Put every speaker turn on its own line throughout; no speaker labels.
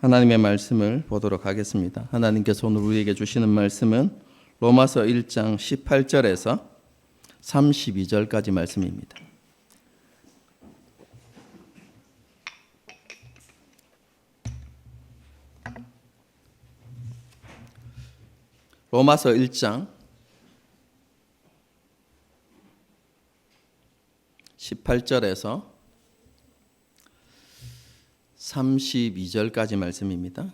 하나님의 말씀을 보도록 하겠습니다. 하나님께서 오늘 우리에게 주시는 말씀은 로마서 1장 18절에서 32절까지 말씀입니다. 로마서 1장 18절에서 32절까지 말씀입니다.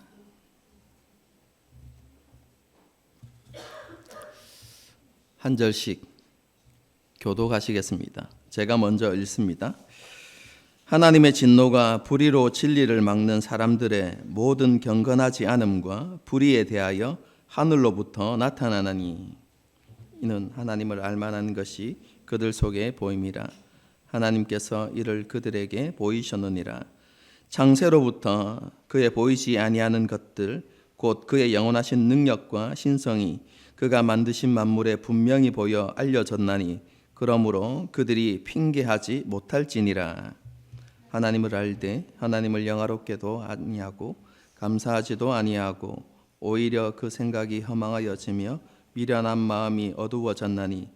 한 절씩 교독하시겠습니다. 제가 먼저 읽습니다. 하나님의 진노가 불의로 진리를 막는 사람들의 모든 경건하지 않음과 불의에 대하여 하늘로부터 나타나나니 이는 하나님을 알만한 것이 그들 속에 보임이라. 하나님께서 이를 그들에게 보이셨느니라. 창세로부터 그의 보이지 아니하는 것들 곧 그의 영원하신 능력과 신성이 그가 만드신 만물에 분명히 보여 알려졌나니 그러므로 그들이 핑계하지 못할지니라. 하나님을 알되 하나님을 영화롭게도 아니하고 감사하지도 아니하고 오히려 그 생각이 허망하여지며 미련한 마음이 어두워졌나니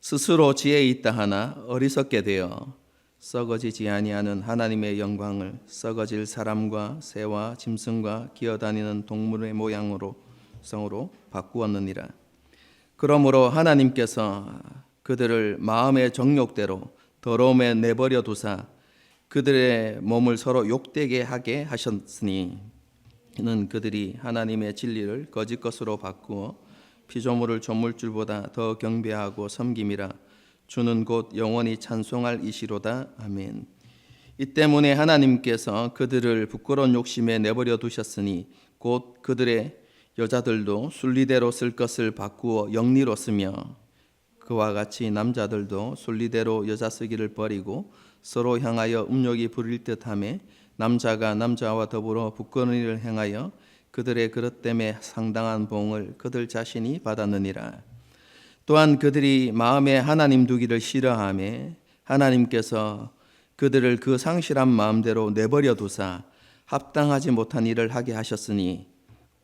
스스로 지혜 있다 하나 어리석게 되어 썩어지지 아니하는 하나님의 영광을 썩어질 사람과 새와 짐승과 기어다니는 동물의 모양으로 성으로 바꾸었느니라. 그러므로 하나님께서 그들을 마음의 정욕대로 더러움에 내버려 두사 그들의 몸을 서로 욕되게 하게 하셨으니 이는 그들이 하나님의 진리를 거짓 것으로 바꾸어 피조물을 조물줄보다 더 경배하고 섬김이라. 주는 곧 영원히 찬송할 이시로다. 아멘. 이 때문에 하나님께서 그들을 부끄러운 욕심에 내버려 두셨으니 곧 그들의 여자들도 순리대로 쓸 것을 바꾸어 영리로 쓰며 그와 같이 남자들도 순리대로 여자 쓰기를 버리고 서로 향하여 음욕이 부릴 듯하며 남자가 남자와 더불어 부끄러운 일을 행하여 그들의 그릇 때문에 상당한 봉을 그들 자신이 받았느니라. 또한 그들이 마음에 하나님 두기를 싫어하며 하나님께서 그들을 그 상실한 마음대로 내버려 두사 합당하지 못한 일을 하게 하셨으니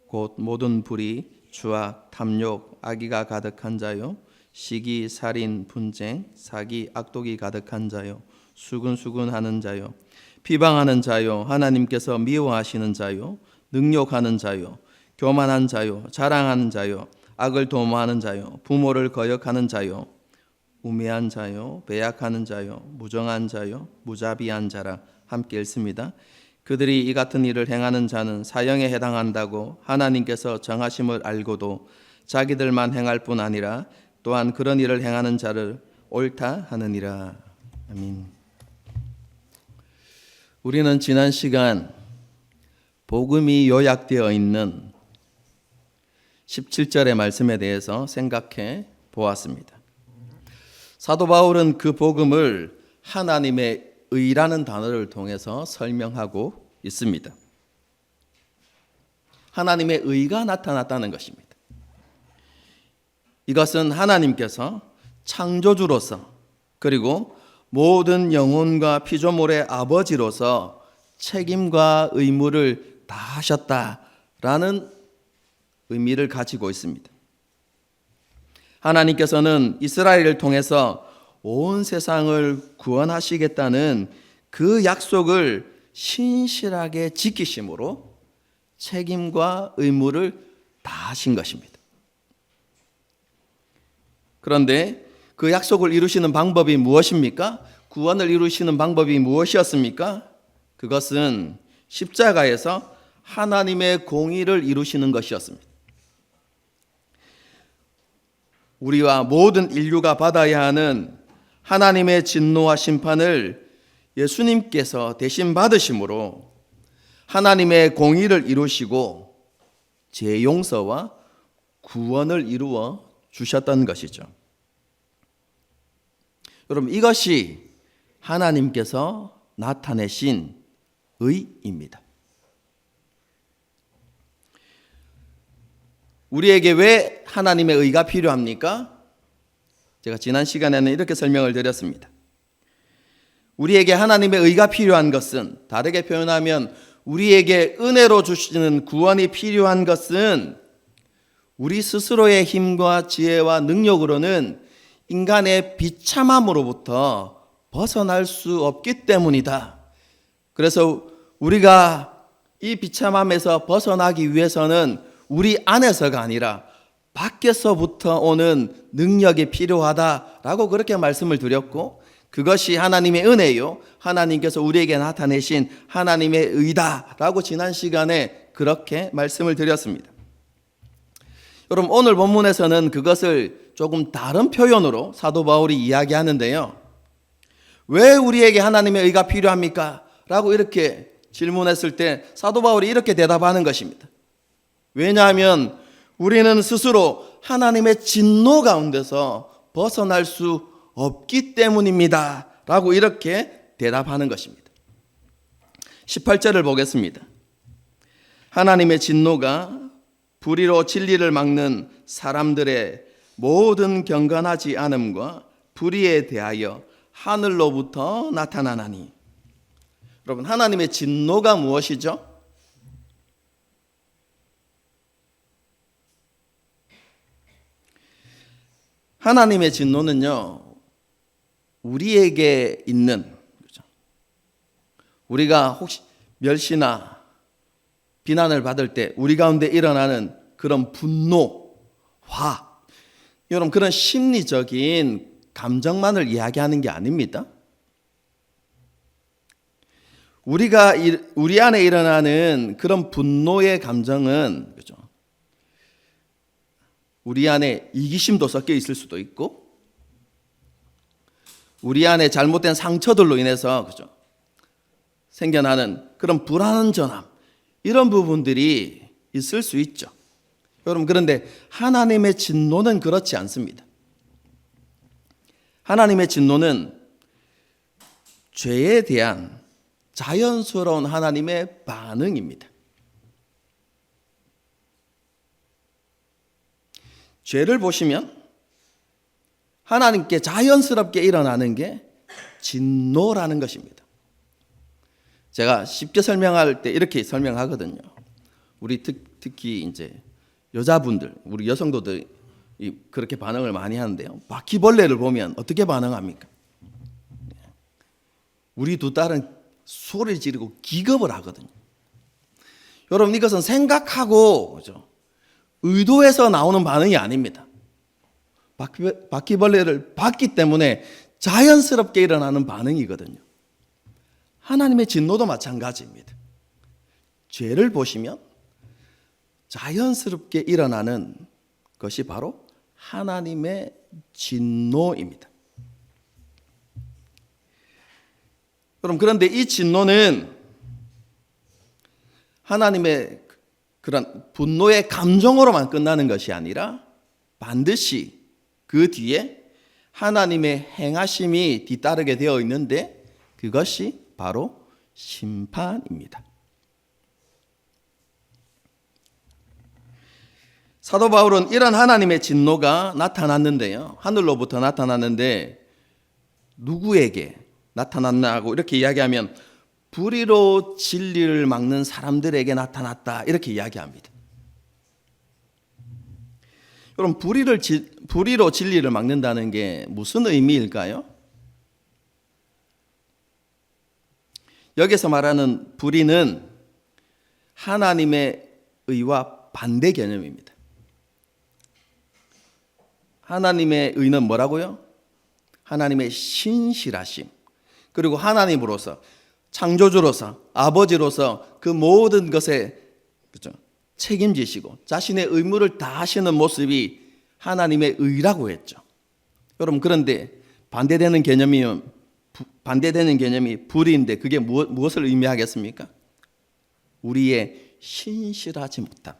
곧 모든 불의, 추악, 탐욕, 악의가 가득한 자요 시기, 살인, 분쟁, 사기, 악독이 가득한 자요 수근수근하는 자요 비방하는 자요 하나님께서 미워하시는 자요 능욕하는 자요 교만한 자요 자랑하는 자요 악을 도모하는 자요 부모를 거역하는 자요 우매한 자요 배약하는 자요 무정한 자요 무자비한 자라 함께 읽습니다. 그들이 이 같은 일을 행하는 자는 사형에 해당한다고 하나님께서 정하심을 알고도 자기들만 행할 뿐 아니라 또한 그런 일을 행하는 자를 옳다 하느니라. 아멘. 우리는 지난 시간 복음이 요약되어 있는 17절의 말씀에 대해서 생각해 보았습니다. 사도 바울은 그 복음을 하나님의 의라는 단어를 통해서 설명하고 있습니다. 하나님의 의가 나타났다는 것입니다. 이것은 하나님께서 창조주로서 그리고 모든 영혼과 피조물의 아버지로서 책임과 의무를 다하셨다라는 의미를 가지고 있습니다. 하나님께서는 이스라엘을 통해서 온 세상을 구원하시겠다는 그 약속을 신실하게 지키심으로 책임과 의무를 다하신 것입니다. 그런데 그 약속을 이루시는 방법이 무엇입니까? 구원을 이루시는 방법이 무엇이었습니까? 그것은 십자가에서 하나님의 공의를 이루시는 것이었습니다. 우리와 모든 인류가 받아야 하는 하나님의 진노와 심판을 예수님께서 대신 받으심으로 하나님의 공의를 이루시고 죄 용서와 구원을 이루어 주셨던 것이죠. 여러분, 이것이 하나님께서 나타내신 의입니다. 우리에게 왜 하나님의 의가 필요합니까? 제가 지난 시간에는 이렇게 설명을 드렸습니다. 우리에게 하나님의 의가 필요한 것은 다르게 표현하면 우리에게 은혜로 주시는 구원이 필요한 것은 우리 스스로의 힘과 지혜와 능력으로는 인간의 비참함으로부터 벗어날 수 없기 때문이다. 그래서 우리가 이 비참함에서 벗어나기 위해서는 우리 안에서가 아니라 밖에서부터 오는 능력이 필요하다라고 그렇게 말씀을 드렸고, 그것이 하나님의 은혜요, 하나님께서 우리에게 나타내신 하나님의 의다라고 지난 시간에 그렇게 말씀을 드렸습니다. 여러분, 오늘 본문에서는 그것을 조금 다른 표현으로 사도 바울이 이야기하는데요. 왜 우리에게 하나님의 의가 필요합니까? 라고 이렇게 질문했을 때 사도 바울이 이렇게 대답하는 것입니다. 왜냐하면 우리는 스스로 하나님의 진노 가운데서 벗어날 수 없기 때문입니다. 라고 이렇게 대답하는 것입니다. 18절을 보겠습니다. 하나님의 진노가 불의로 진리를 막는 사람들의 모든 경건하지 않음과 불의에 대하여 하늘로부터 나타나나니. 여러분, 하나님의 진노가 무엇이죠? 하나님의 진노는요, 우리에게 있는, 우리가 혹시 멸시나 비난을 받을 때 우리 가운데 일어나는 그런 분노, 화, 여러분, 그런 심리적인 감정만을 이야기하는 게 아닙니다. 우리 안에 일어나는 그런 분노의 감정은, 그죠? 우리 안에 이기심도 섞여 있을 수도 있고, 우리 안에 잘못된 상처들로 인해서, 그죠? 생겨나는 그런 불안전함, 이런 부분들이 있을 수 있죠. 여러분, 그런데 하나님의 진노는 그렇지 않습니다. 하나님의 진노는 죄에 대한 자연스러운 하나님의 반응입니다. 죄를 보시면 하나님께 자연스럽게 일어나는 게 진노라는 것입니다. 제가 쉽게 설명할 때 이렇게 설명하거든요. 우리 특히 이제 여자분들, 우리 여성도들 그렇게 반응을 많이 하는데요. 바퀴벌레를 보면 어떻게 반응합니까? 우리 두 딸은 소리를 지르고 기겁을 하거든요. 여러분, 이것은 생각하고, 그죠? 의도해서 나오는 반응이 아닙니다. 바퀴벌레를 봤기 때문에 자연스럽게 일어나는 반응이거든요. 하나님의 진노도 마찬가지입니다. 죄를 보시면 자연스럽게 일어나는 것이 바로 하나님의 진노입니다. 여러분, 그런데 이 진노는 하나님의 그런 분노의 감정으로만 끝나는 것이 아니라 반드시 그 뒤에 하나님의 행하심이 뒤따르게 되어 있는데, 그것이 바로 심판입니다. 사도 바울은 이런 하나님의 진노가 나타났는데요, 하늘로부터 나타났는데 누구에게 나타났나고 이렇게 이야기하면 불의로 진리를 막는 사람들에게 나타났다, 이렇게 이야기합니다. 여러분, 불의로 진리를 막는다는 게 무슨 의미일까요? 여기서 말하는 불의는 하나님의 의와 반대 개념입니다. 하나님의 의는 뭐라고요? 하나님의 신실하심, 그리고 하나님으로서, 창조주로서, 아버지로서 그 모든 것에, 그렇죠, 책임지시고 자신의 의무를 다하시는 모습이 하나님의 의라고 했죠. 여러분, 그런데 반대되는 개념이 불의인데 그게 무엇을 의미하겠습니까? 우리의 신실하지 못함.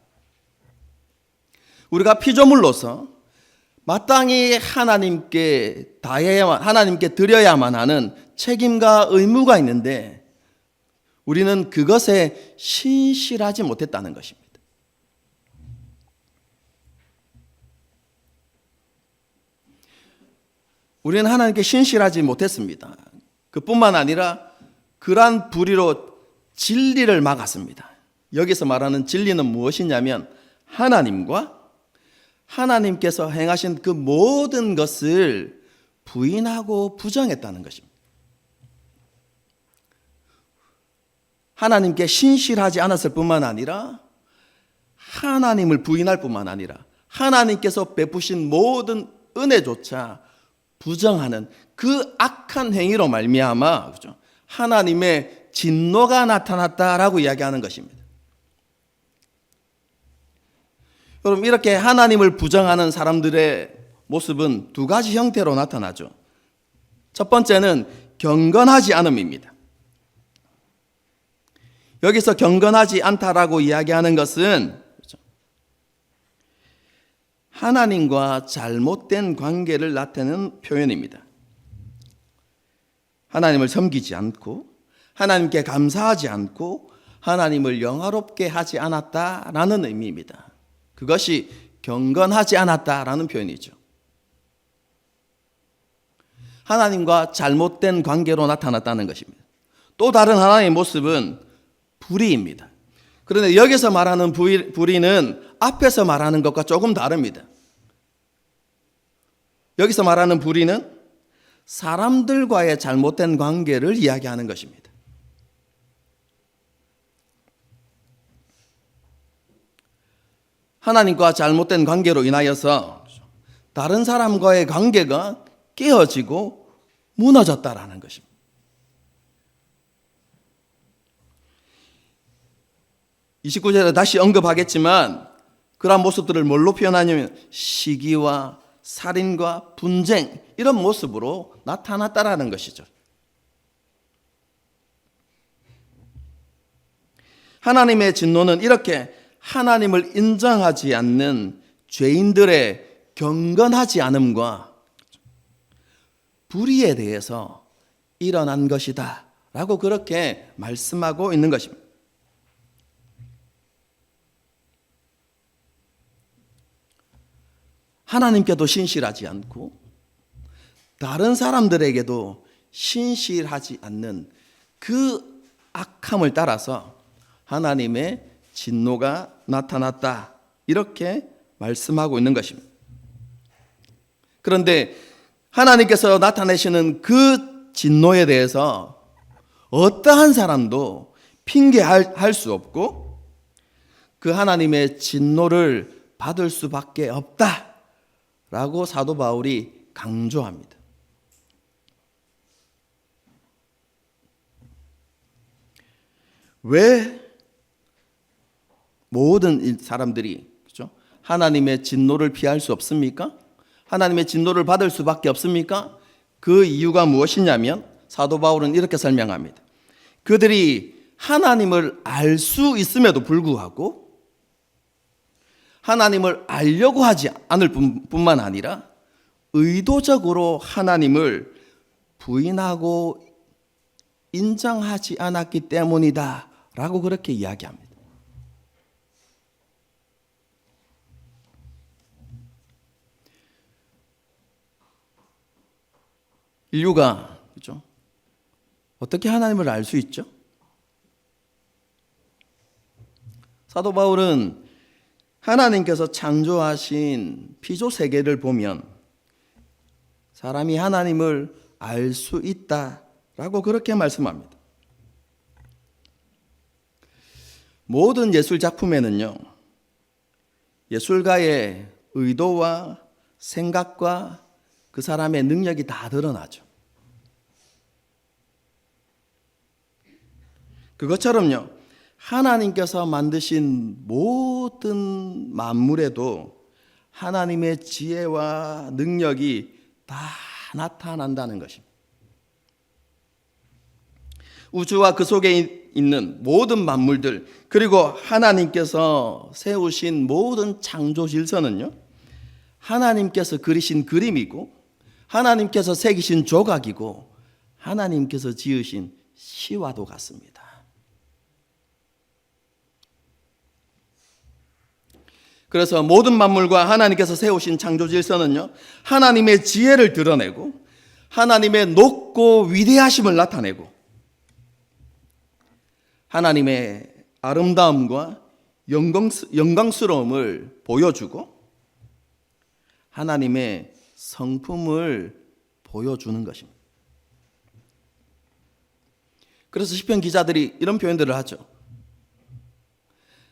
우리가 피조물로서 마땅히 하나님께 드려야만 하는 책임과 의무가 있는데 우리는 그것에 신실하지 못했다는 것입니다. 우리는 하나님께 신실하지 못했습니다. 그뿐만 아니라 그러한 불의로 진리를 막았습니다. 여기서 말하는 진리는 무엇이냐면 하나님께서 행하신 그 모든 것을 부인하고 부정했다는 것입니다. 하나님께 신실하지 않았을 뿐만 아니라 하나님을 부인할 뿐만 아니라 하나님께서 베푸신 모든 은혜조차 부정하는 그 악한 행위로 말미암아 그렇죠? 하나님의 진노가 나타났다라고 이야기하는 것입니다. 여러분, 이렇게 하나님을 부정하는 사람들의 모습은 두 가지 형태로 나타나죠. 첫 번째는 경건하지 않음입니다. 여기서 경건하지 않다라고 이야기하는 것은 하나님과 잘못된 관계를 나타내는 표현입니다. 하나님을 섬기지 않고 하나님께 감사하지 않고 하나님을 영화롭게 하지 않았다라는 의미입니다. 그것이 경건하지 않았다라는 표현이죠. 하나님과 잘못된 관계로 나타났다는 것입니다. 또 다른 하나의 모습은 불의입니다. 그런데 여기서 말하는 불의는 앞에서 말하는 것과 조금 다릅니다. 여기서 말하는 불의는 사람들과의 잘못된 관계를 이야기하는 것입니다. 하나님과 잘못된 관계로 인하여서 다른 사람과의 관계가 깨어지고 무너졌다라는 것입니다. (29절에) 다시 언급하겠지만 그러한 모습들을 뭘로 표현하냐면 시기와 살인과 분쟁, 이런 모습으로 나타났다라는 것이죠. 하나님의 진노는 이렇게 하나님을 인정하지 않는 죄인들의 경건하지 않음과 불의에 대해서 일어난 것이다 라고 그렇게 말씀하고 있는 것입니다. 하나님께도 신실하지 않고 다른 사람들에게도 신실하지 않는 그 악함을 따라서 하나님의 진노가 나타났다, 이렇게 말씀하고 있는 것입니다. 그런데 하나님께서 나타내시는 그 진노에 대해서 어떠한 사람도 핑계할 수 없고 그 하나님의 진노를 받을 수밖에 없다라고 사도 바울이 강조합니다. 왜 모든 사람들이 그렇죠? 하나님의 진노를 피할 수 없습니까? 하나님의 진노를 받을 수밖에 없습니까? 그 이유가 무엇이냐면 사도 바울은 이렇게 설명합니다. 그들이 하나님을 알 수 있음에도 불구하고 하나님을 알려고 하지 않을 뿐만 아니라 의도적으로 하나님을 부인하고 인정하지 않았기 때문이다 라고 그렇게 이야기합니다. 인류가 그렇죠? 어떻게 하나님을 알 수 있죠? 사도 바울은 하나님께서 창조하신 피조 세계를 보면 사람이 하나님을 알 수 있다라고 그렇게 말씀합니다. 모든 예술 작품에는요, 예술가의 의도와 생각과 그 사람의 능력이 다 드러나죠. 그것처럼요, 하나님께서 만드신 모든 만물에도 하나님의 지혜와 능력이 다 나타난다는 것입니다. 우주와 그 속에 있는 모든 만물들, 그리고 하나님께서 세우신 모든 창조 질서는요, 하나님께서 그리신 그림이고 하나님께서 새기신 조각이고 하나님께서 지으신 시와도 같습니다. 그래서 모든 만물과 하나님께서 세우신 창조 질서는요, 하나님의 지혜를 드러내고 하나님의 높고 위대하심을 나타내고 하나님의 아름다움과 영광스러움을 보여주고 하나님의 성품을 보여주는 것입니다. 그래서 시편 기자들이 이런 표현들을 하죠.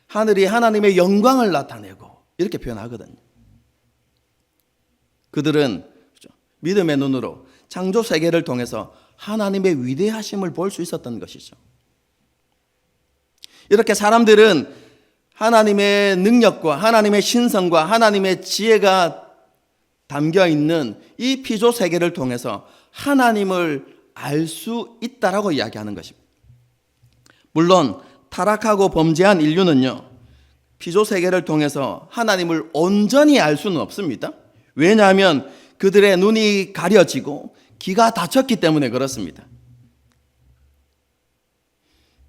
하늘이 하나님의 영광을 나타내고 이렇게 표현하거든요. 그들은 믿음의 눈으로 창조 세계를 통해서 하나님의 위대하심을 볼 수 있었던 것이죠. 이렇게 사람들은 하나님의 능력과 하나님의 신성과 하나님의 지혜가 담겨 있는 이 피조 세계를 통해서 하나님을 알 수 있다라고 이야기하는 것입니다. 물론 타락하고 범죄한 인류는요, 피조 세계를 통해서 하나님을 온전히 알 수는 없습니다. 왜냐하면 그들의 눈이 가려지고 귀가 닫혔기 때문에 그렇습니다.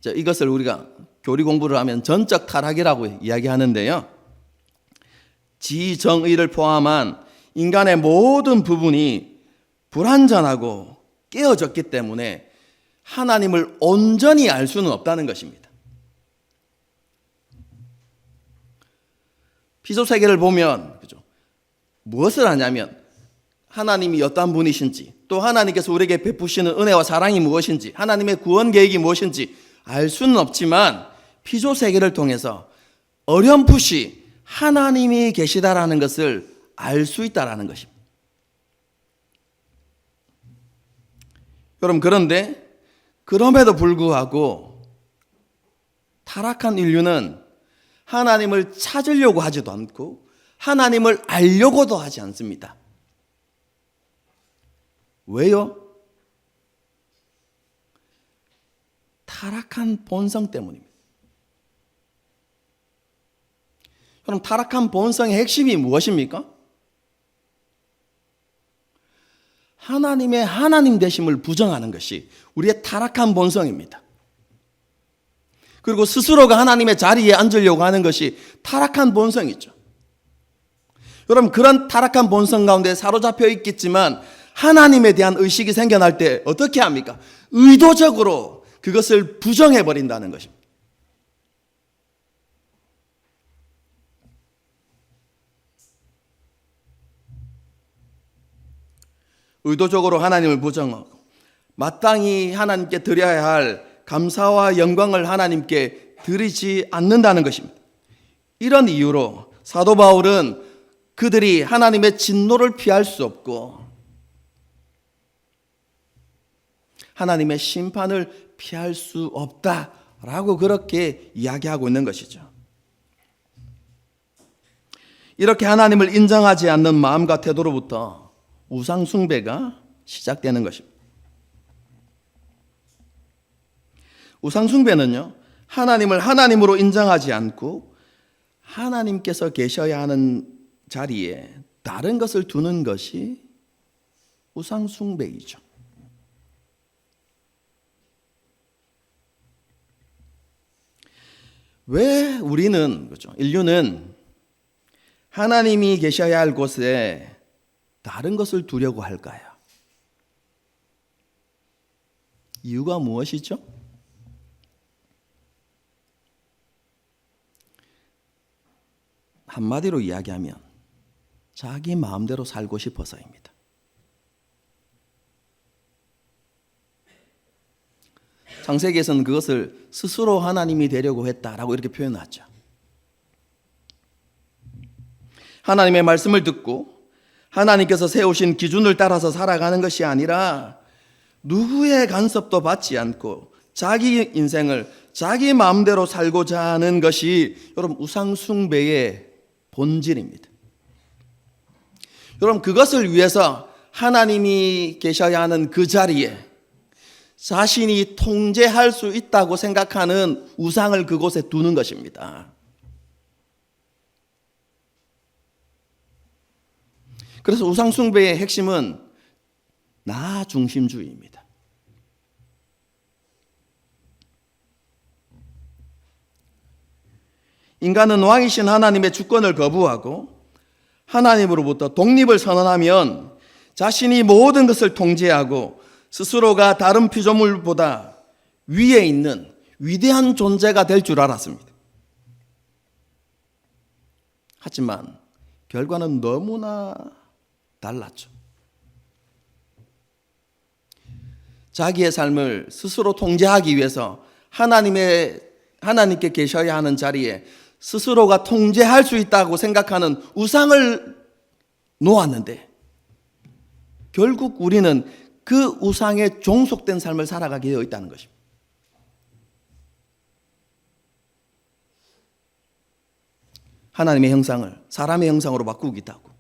이것을 우리가 교리 공부를 하면 전적 타락이라고 이야기하는데요. 지정의를 포함한 인간의 모든 부분이 불완전하고 깨어졌기 때문에 하나님을 온전히 알 수는 없다는 것입니다. 피조 세계를 보면 무엇을 하냐면 하나님이 어떠한 분이신지, 또 하나님께서 우리에게 베푸시는 은혜와 사랑이 무엇인지, 하나님의 구원 계획이 무엇인지 알 수는 없지만 피조 세계를 통해서 어렴풋이 하나님이 계시다라는 것을 알 수 있다라는 것입니다. 여러분, 그런데 그럼에도 불구하고 타락한 인류는 하나님을 찾으려고 하지도 않고 하나님을 알려고도 하지 않습니다. 왜요? 타락한 본성 때문입니다. 그럼 타락한 본성의 핵심이 무엇입니까? 하나님의 하나님 되심을 부정하는 것이 우리의 타락한 본성입니다. 그리고 스스로가 하나님의 자리에 앉으려고 하는 것이 타락한 본성이죠. 여러분, 그런 타락한 본성 가운데 사로잡혀 있겠지만 하나님에 대한 의식이 생겨날 때 어떻게 합니까? 의도적으로 그것을 부정해 버린다는 것입니다. 의도적으로 하나님을 부정하고 마땅히 하나님께 드려야 할 감사와 영광을 하나님께 드리지 않는다는 것입니다. 이런 이유로 사도 바울은 그들이 하나님의 진노를 피할 수 없고 하나님의 심판을 피할 수 없다라고 그렇게 이야기하고 있는 것이죠. 이렇게 하나님을 인정하지 않는 마음과 태도로부터 우상 숭배가 시작되는 것입니다. 우상 숭배는요, 하나님을 하나님으로 인정하지 않고 하나님께서 계셔야 하는 자리에 다른 것을 두는 것이 우상 숭배이죠. 왜 우리는, 인류는 하나님이 계셔야 할 곳에 다른 것을 두려고 할까요? 이유가 무엇이죠? 한마디로 이야기하면 자기 마음대로 살고 싶어서입니다. 창세기에서는 그것을 스스로 하나님이 되려고 했다라고 이렇게 표현하죠. 하나님의 말씀을 듣고 하나님께서 세우신 기준을 따라서 살아가는 것이 아니라 누구의 간섭도 받지 않고 자기 인생을 자기 마음대로 살고자 하는 것이 여러분 우상 숭배의 본질입니다. 여러분, 그것을 위해서 하나님이 계셔야 하는 그 자리에 자신이 통제할 수 있다고 생각하는 우상을 그곳에 두는 것입니다. 그래서 우상 숭배의 핵심은 나 중심주의입니다. 인간은 왕이신 하나님의 주권을 거부하고 하나님으로부터 독립을 선언하면 자신이 모든 것을 통제하고 스스로가 다른 피조물보다 위에 있는 위대한 존재가 될 줄 알았습니다. 하지만 결과는 너무나 달랐죠. 자기의 삶을 스스로 통제하기 위해서 하나님께 계셔야 하는 자리에 스스로가 통제할 수 있다고 생각하는 우상을 놓았는데 결국 우리는 그 우상에 종속된 삶을 살아가게 되어 있다는 것입니다. 하나님의 형상을 사람의 형상으로 바꾸기도 하고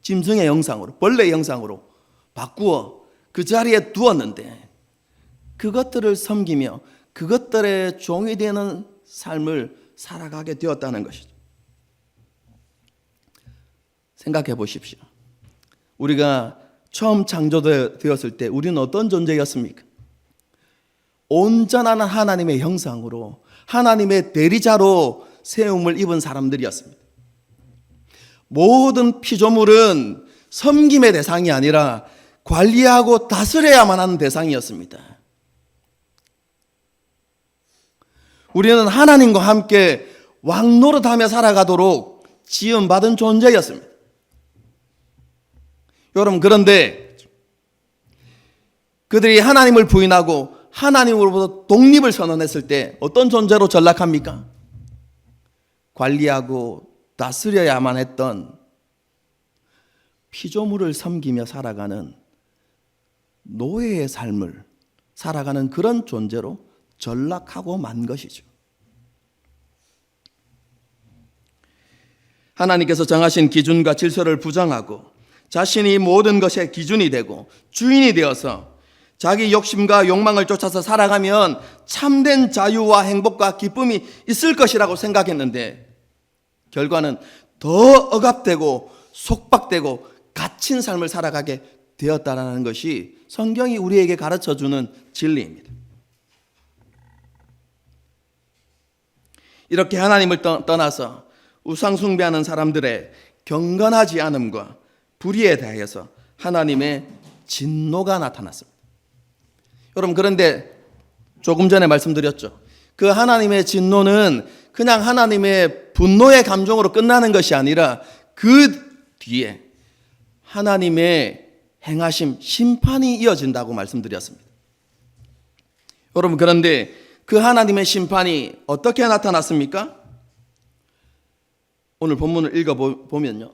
짐승의 형상으로, 벌레의 형상으로 바꾸어 그 자리에 두었는데 그것들을 섬기며 그것들의 종이 되는 삶을 살아가게 되었다는 것이죠. 생각해 보십시오. 우리가 처음 창조되었을 때 우리는 어떤 존재였습니까? 온전한 하나님의 형상으로 하나님의 대리자로 세움을 입은 사람들이었습니다. 모든 피조물은 섬김의 대상이 아니라 관리하고 다스려야만 하는 대상이었습니다. 우리는 하나님과 함께 왕노릇하며 살아가도록 지음받은 존재였습니다. 여러분, 그런데 그들이 하나님을 부인하고 하나님으로부터 독립을 선언했을 때 어떤 존재로 전락합니까? 관리하고 다스려야만 했던 피조물을 섬기며 살아가는 노예의 삶을 살아가는 그런 존재로 전락하고 만 것이죠. 하나님께서 정하신 기준과 질서를 부정하고 자신이 모든 것의 기준이 되고 주인이 되어서 자기 욕심과 욕망을 쫓아서 살아가면 참된 자유와 행복과 기쁨이 있을 것이라고 생각했는데 결과는 더 억압되고 속박되고 갇힌 삶을 살아가게 되었다는 것이 성경이 우리에게 가르쳐주는 진리입니다. 이렇게 하나님을 떠나서 우상 숭배하는 사람들의 경건하지 않음과 불의에 대해서 하나님의 진노가 나타났습니다. 여러분, 그런데 조금 전에 말씀드렸죠. 그 하나님의 진노는 그냥 하나님의 분노의 감정으로 끝나는 것이 아니라 그 뒤에 하나님의 행하심, 심판이 이어진다고 말씀드렸습니다. 여러분, 그런데 그 하나님의 심판이 어떻게 나타났습니까? 오늘 본문을 읽어보면요,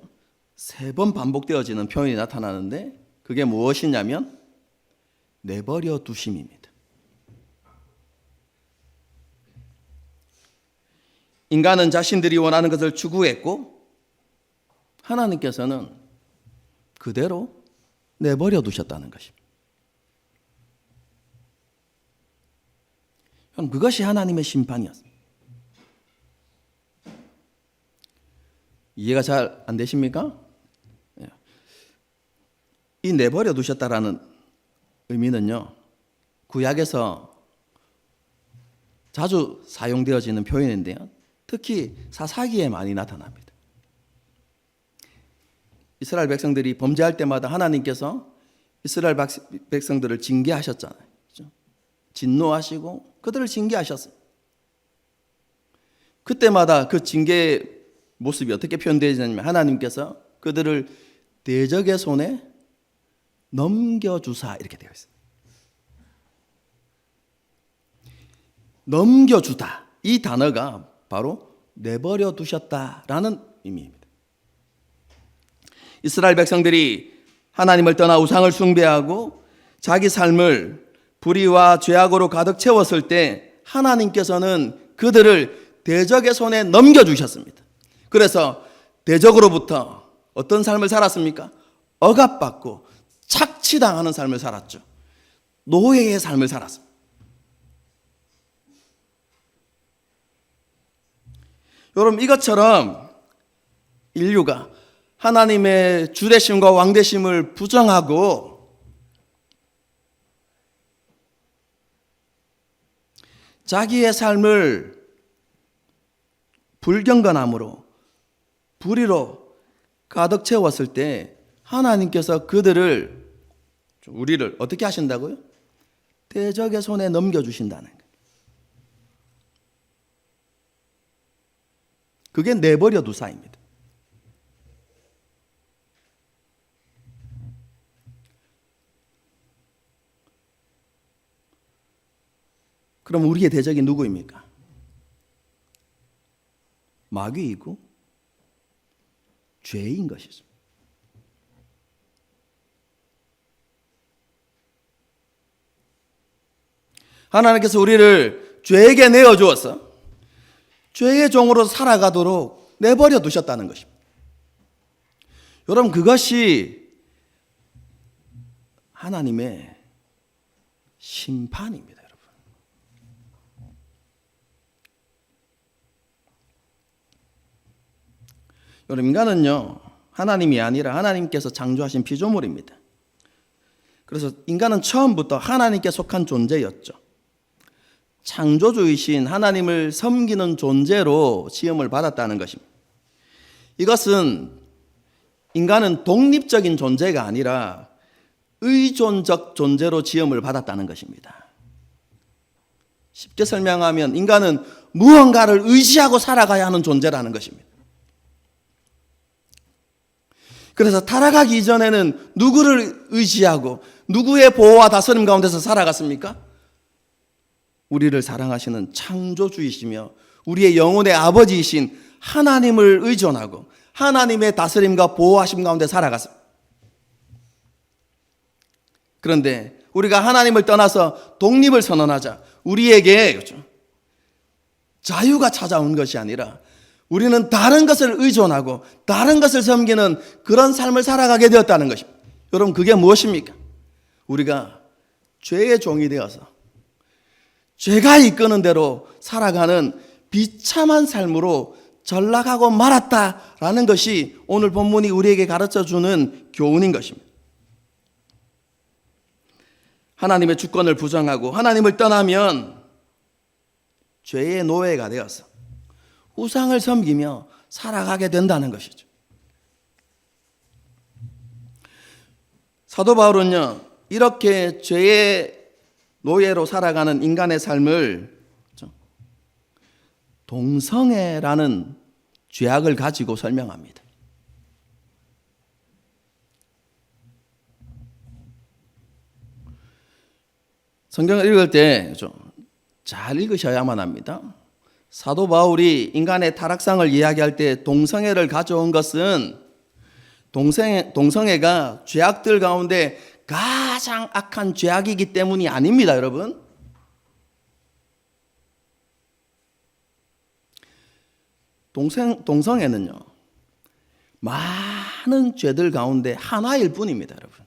3번 반복되어지는 표현이 나타나는데 그게 무엇이냐면 내버려 두심입니다. 인간은 자신들이 원하는 것을 추구했고 하나님께서는 그대로 내버려 두셨다는 것입니다. 그것이 하나님의 심판이었습니다. 이해가 잘 안 되십니까? 이 내버려 두셨다라는 의미는요, 구약에서 자주 사용되어지는 표현인데요, 특히 사사기에 많이 나타납니다. 이스라엘 백성들이 범죄할 때마다 하나님께서 이스라엘 백성들을 징계하셨잖아요. 그렇죠? 진노하시고 그들을 징계하셨어요. 그때마다 그 징계의 모습이 어떻게 표현되냐면 하나님께서 그들을 대적의 손에 넘겨주사 이렇게 되어 있어요. 넘겨주다, 이 단어가 바로 내버려 두셨다라는 의미입니다. 이스라엘 백성들이 하나님을 떠나 우상을 숭배하고 자기 삶을 불의와 죄악으로 가득 채웠을 때 하나님께서는 그들을 대적의 손에 넘겨주셨습니다. 그래서 대적으로부터 어떤 삶을 살았습니까? 억압받고 착취당하는 삶을 살았죠. 노예의 삶을 살았습니다. 여러분, 이것처럼 인류가 하나님의 주되심과 왕되심을 부정하고 자기의 삶을 불경건함으로 불의로 가득 채웠을 때 하나님께서 우리를 어떻게 하신다고요? 대적의 손에 넘겨주신다는 거예요. 그게 내버려 두사입니다. 그럼 우리의 대적이 누구입니까? 마귀이고 죄인 것이죠. 하나님께서 우리를 죄에게 내어주어서 죄의 종으로 살아가도록 내버려 두셨다는 것입니다. 여러분, 그것이 하나님의 심판입니다. 여러분, 인간은요, 하나님이 아니라 하나님께서 창조하신 피조물입니다. 그래서 인간은 처음부터 하나님께 속한 존재였죠. 창조주이신 하나님을 섬기는 존재로 지음을 받았다는 것입니다. 이것은 인간은 독립적인 존재가 아니라 의존적 존재로 지음을 받았다는 것입니다. 쉽게 설명하면 인간은 무언가를 의지하고 살아가야 하는 존재라는 것입니다. 그래서 타락하기 이전에는 누구를 의지하고 누구의 보호와 다스림 가운데서 살아갔습니까? 우리를 사랑하시는 창조주이시며 우리의 영혼의 아버지이신 하나님을 의존하고 하나님의 다스림과 보호하심 가운데 살아갔습니다. 그런데 우리가 하나님을 떠나서 독립을 선언하자 우리에게 자유가 찾아온 것이 아니라 우리는 다른 것을 의존하고 다른 것을 섬기는 그런 삶을 살아가게 되었다는 것입니다. 여러분, 그게 무엇입니까? 우리가 죄의 종이 되어서 죄가 이끄는 대로 살아가는 비참한 삶으로 전락하고 말았다라는 것이 오늘 본문이 우리에게 가르쳐주는 교훈인 것입니다. 하나님의 주권을 부정하고 하나님을 떠나면 죄의 노예가 되어서 우상을 섬기며 살아가게 된다는 것이죠. 사도 바울은요, 이렇게 죄의 노예로 살아가는 인간의 삶을 동성애라는 죄악을 가지고 설명합니다. 성경을 읽을 때 잘 읽으셔야만 합니다. 사도 바울이 인간의 타락상을 이야기할 때 동성애를 가져온 것은 동성애가 죄악들 가운데 가장 악한 죄악이기 때문이 아닙니다, 여러분. 동성애는요, 많은 죄들 가운데 하나일 뿐입니다, 여러분.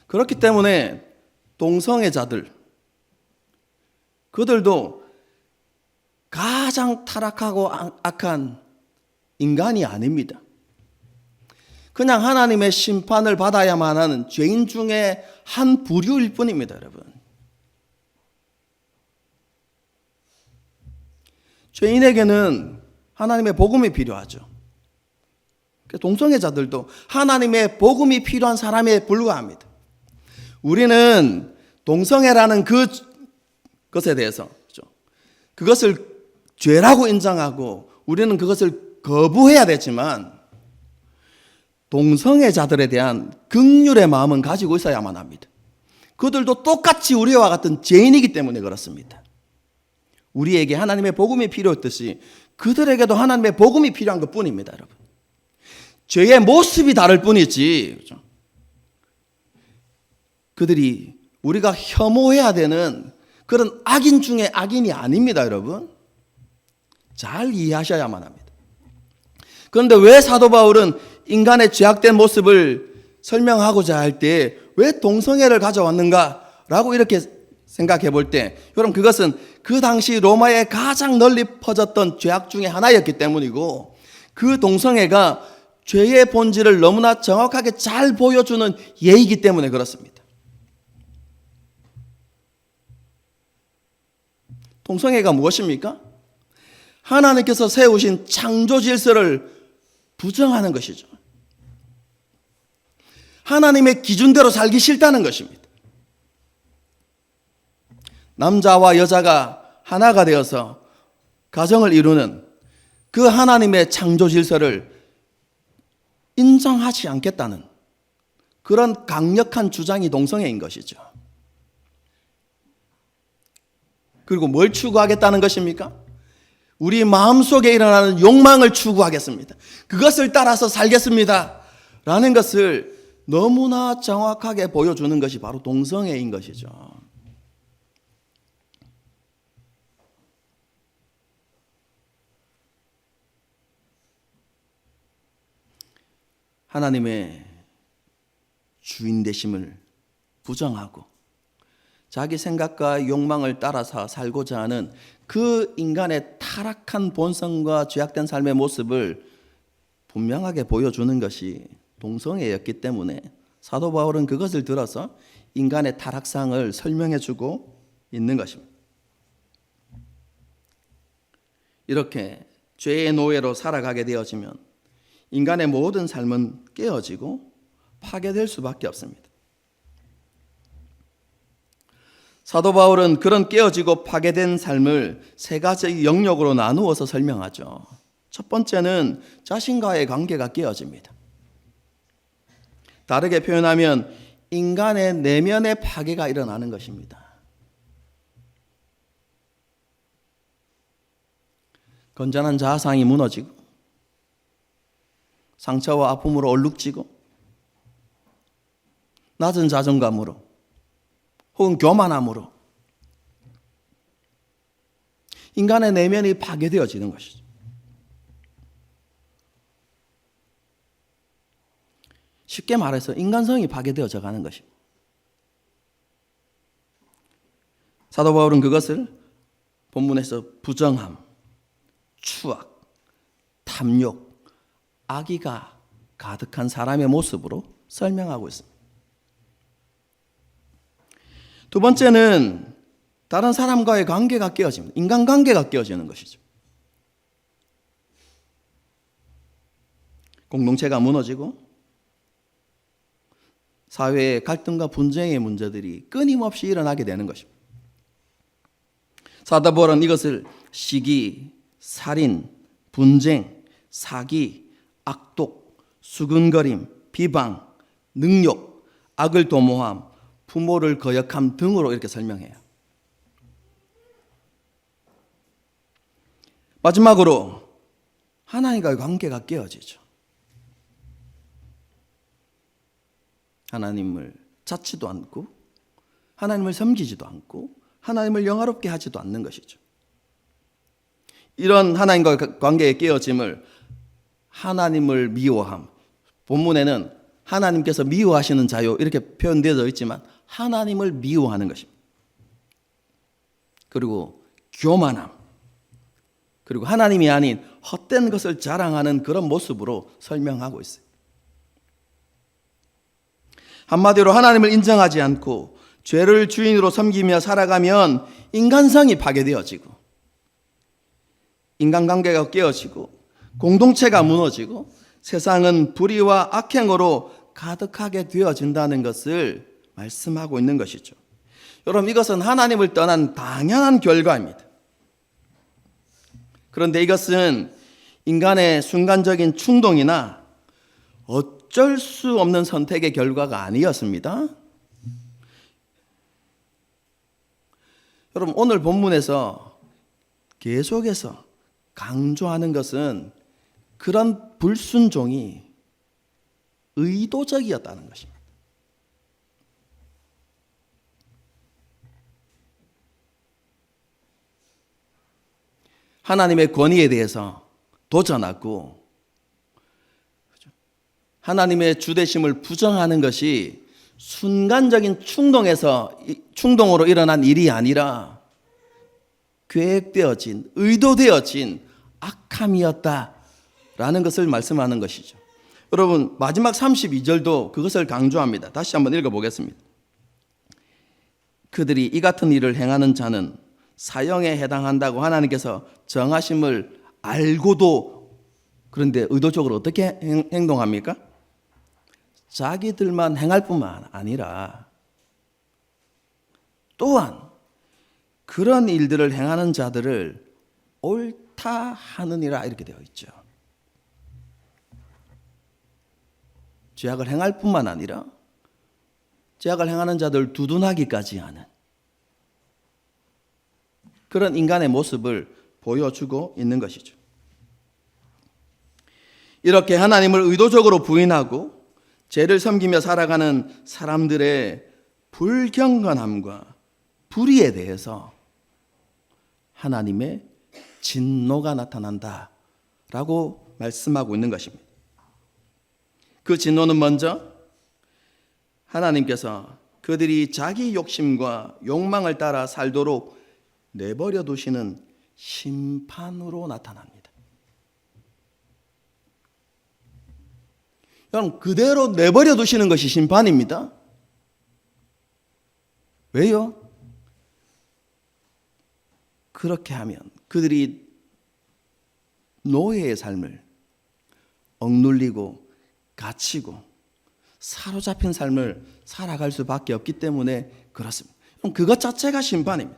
그렇기 때문에 동성애자들, 그들도 가장 타락하고 악한 인간이 아닙니다. 그냥 하나님의 심판을 받아야만 하는 죄인 중에 한 부류일 뿐입니다, 여러분. 죄인에게는 하나님의 복음이 필요하죠. 동성애자들도 하나님의 복음이 필요한 사람에 불과합니다. 우리는 동성애라는 그것에 대해서 그것을 죄라고 인정하고 우리는 그것을 거부해야 되지만 동성애자들에 대한 긍휼의 마음은 가지고 있어야만 합니다. 그들도 똑같이 우리와 같은 죄인이기 때문에 그렇습니다. 우리에게 하나님의 복음이 필요했듯이 그들에게도 하나님의 복음이 필요한 것뿐입니다, 여러분. 죄의 모습이 다를 뿐이지, 그렇죠? 그들이 우리가 혐오해야 되는 그런 악인 중에 악인이 아닙니다, 여러분. 잘 이해하셔야만 합니다. 그런데 왜 사도 바울은 인간의 죄악된 모습을 설명하고자 할 때 왜 동성애를 가져왔는가라고 이렇게 생각해 볼 때, 여러분, 그것은 그 당시 로마에 가장 널리 퍼졌던 죄악 중에 하나였기 때문이고, 그 동성애가 죄의 본질을 너무나 정확하게 잘 보여주는 예이기 때문에 그렇습니다. 동성애가 무엇입니까? 하나님께서 세우신 창조 질서를 부정하는 것이죠. 하나님의 기준대로 살기 싫다는 것입니다. 남자와 여자가 하나가 되어서 가정을 이루는 그 하나님의 창조 질서를 인정하지 않겠다는 그런 강력한 주장이 동성애인 것이죠. 그리고 뭘 추구하겠다는 것입니까? 우리 마음속에 일어나는 욕망을 추구하겠습니다. 그것을 따라서 살겠습니다. 라는 것을 너무나 정확하게 보여주는 것이 바로 동성애인 것이죠. 하나님의 주인 되심을 부정하고 자기 생각과 욕망을 따라서 살고자 하는 그 인간의 타락한 본성과 죄악된 삶의 모습을 분명하게 보여주는 것이 동성애였기 때문에 사도 바울은 그것을 들어서 인간의 타락상을 설명해주고 있는 것입니다. 이렇게 죄의 노예로 살아가게 되어지면 인간의 모든 삶은 깨어지고 파괴될 수밖에 없습니다. 사도 바울은 그런 깨어지고 파괴된 삶을 세 가지 영역으로 나누어서 설명하죠. 첫 번째는 자신과의 관계가 깨어집니다. 다르게 표현하면 인간의 내면의 파괴가 일어나는 것입니다. 건전한 자아상이 무너지고 상처와 아픔으로 얼룩지고 낮은 자존감으로 혹은 교만함으로 인간의 내면이 파괴되어지는 것이죠. 쉽게 말해서 인간성이 파괴되어져 가는 것입니다. 사도 바울은 그것을 본문에서 부정함, 추악, 탐욕, 악의가 가득한 사람의 모습으로 설명하고 있습니다. 두 번째는 다른 사람과의 관계가 깨어집니다. 인간관계가 깨어지는 것이죠. 공동체가 무너지고 사회의 갈등과 분쟁의 문제들이 끊임없이 일어나게 되는 것입니다. 사도 바울은 이것을 시기, 살인, 분쟁, 사기, 악독, 수근거림, 비방, 능욕, 악을 도모함, 부모를 거역함 등으로 이렇게 설명해요. 마지막으로 하나님과의 관계가 깨어지죠. 하나님을 찾지도 않고 하나님을 섬기지도 않고 하나님을 영화롭게 하지도 않는 것이죠. 이런 하나님과 관계의 깨어짐을 하나님을 미워함, 본문에는 하나님께서 미워하시는 자요 이렇게 표현되어 있지만 하나님을 미워하는 것입니다. 그리고 교만함, 그리고 하나님이 아닌 헛된 것을 자랑하는 그런 모습으로 설명하고 있어요. 한마디로 하나님을 인정하지 않고 죄를 주인으로 섬기며 살아가면 인간성이 파괴되어지고 인간관계가 깨어지고 공동체가 무너지고 세상은 불의와 악행으로 가득하게 되어진다는 것을 말씀하고 있는 것이죠. 여러분, 이것은 하나님을 떠난 당연한 결과입니다. 그런데 이것은 인간의 순간적인 충동이나 어쩔 수 없는 선택의 결과가 아니었습니다. 여러분, 오늘 본문에서 계속해서 강조하는 것은 그런 불순종이 의도적이었다는 것입니다. 하나님의 권위에 대해서 도전하고 하나님의 주되심을 부정하는 것이 순간적인 충동으로 일어난 일이 아니라 계획되어진, 의도되어진 악함이었다라는 것을 말씀하는 것이죠. 여러분, 마지막 32절도 그것을 강조합니다. 다시 한번 읽어보겠습니다. 그들이 이 같은 일을 행하는 자는 사형에 해당한다고 하나님께서 정하심을 알고도 그런데 의도적으로 어떻게 행동합니까? 자기들만 행할 뿐만 아니라 또한 그런 일들을 행하는 자들을 옳다 하느니라 이렇게 되어 있죠. 죄악을 행할 뿐만 아니라 죄악을 행하는 자들 두둔하기까지 하는 그런 인간의 모습을 보여주고 있는 것이죠. 이렇게 하나님을 의도적으로 부인하고 죄를 섬기며 살아가는 사람들의 불경건함과 불의에 대해서 하나님의 진노가 나타난다라고 말씀하고 있는 것입니다. 그 진노는 먼저 하나님께서 그들이 자기 욕심과 욕망을 따라 살도록 내버려 두시는 심판으로 나타납니다. 여러분, 그대로 내버려 두시는 것이 심판입니다. 왜요? 그렇게 하면 그들이 노예의 삶을 억눌리고 갇히고 사로잡힌 삶을 살아갈 수밖에 없기 때문에 그렇습니다. 그럼 그것 자체가 심판입니다.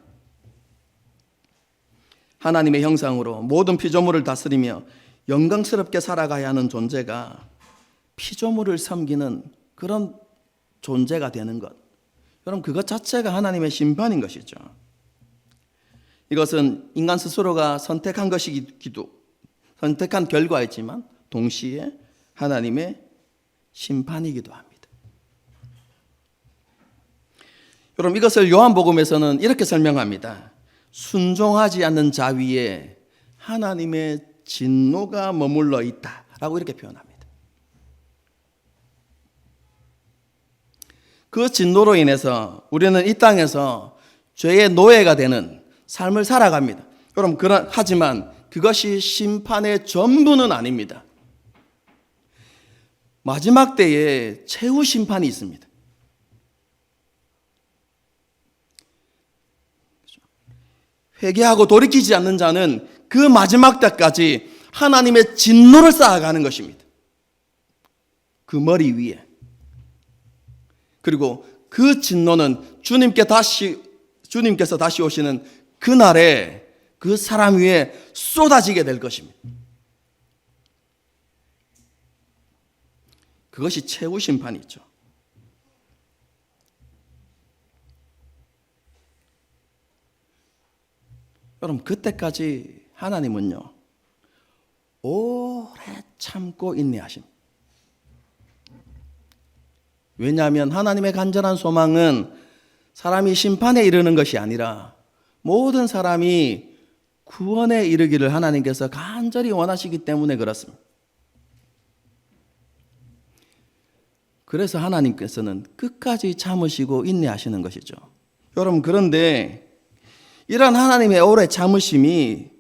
하나님의 형상으로 모든 피조물을 다스리며 영광스럽게 살아가야 하는 존재가 피조물을 섬기는 그런 존재가 되는 것, 여러분 그것 자체가 하나님의 심판인 것이죠. 이것은 인간 스스로가 선택한 것이기도 선택한 결과이지만 동시에 하나님의 심판이기도 합니다. 여러분 이것을 요한복음에서는 이렇게 설명합니다. 순종하지 않는 자 위에 하나님의 진노가 머물러 있다라고 이렇게 표현합니다. 그 진노로 인해서 우리는 이 땅에서 죄의 노예가 되는 삶을 살아갑니다. 여러분 하지만 그것이 심판의 전부는 아닙니다. 마지막 때에 최후 심판이 있습니다. 회개하고 돌이키지 않는 자는 그 마지막 때까지 하나님의 진노를 쌓아가는 것입니다. 그 머리 위에. 그리고 그 진노는 주님께서 다시 오시는 그날에 그 사람 위에 쏟아지게 될 것입니다. 그것이 최후 심판이죠. 여러분 그때까지 하나님은요 오래 참고 인내하십니다. 왜냐하면 하나님의 간절한 소망은 사람이 심판에 이르는 것이 아니라 모든 사람이 구원에 이르기를 하나님께서 간절히 원하시기 때문에 그렇습니다. 그래서 하나님께서는 끝까지 참으시고 인내하시는 것이죠. 여러분 그런데 이런 하나님의 오래 참으심이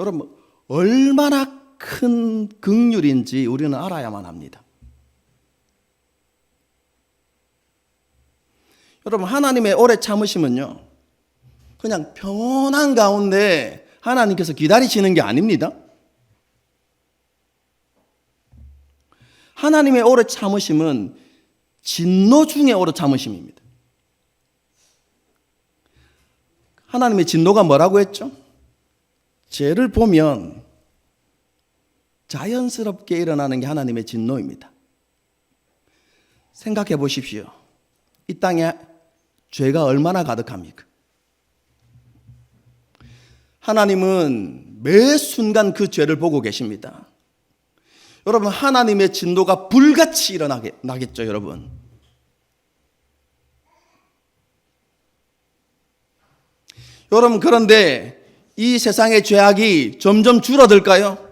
여러분 얼마나 큰 긍휼인지 우리는 알아야만 합니다. 여러분 하나님의 오래 참으심은요 그냥 평온한 가운데 하나님께서 기다리시는 게 아닙니다. 하나님의 오래 참으심은 진노 중에 오래 참으심입니다. 하나님의 진노가 뭐라고 했죠? 죄를 보면 자연스럽게 일어나는 게 하나님의 진노입니다. 생각해 보십시오. 이 땅에 죄가 얼마나 가득합니까? 하나님은 매 순간 그 죄를 보고 계십니다. 여러분 하나님의 진노가 불같이 일어나겠죠 여러분. 여러분 그런데 이 세상의 죄악이 점점 줄어들까요?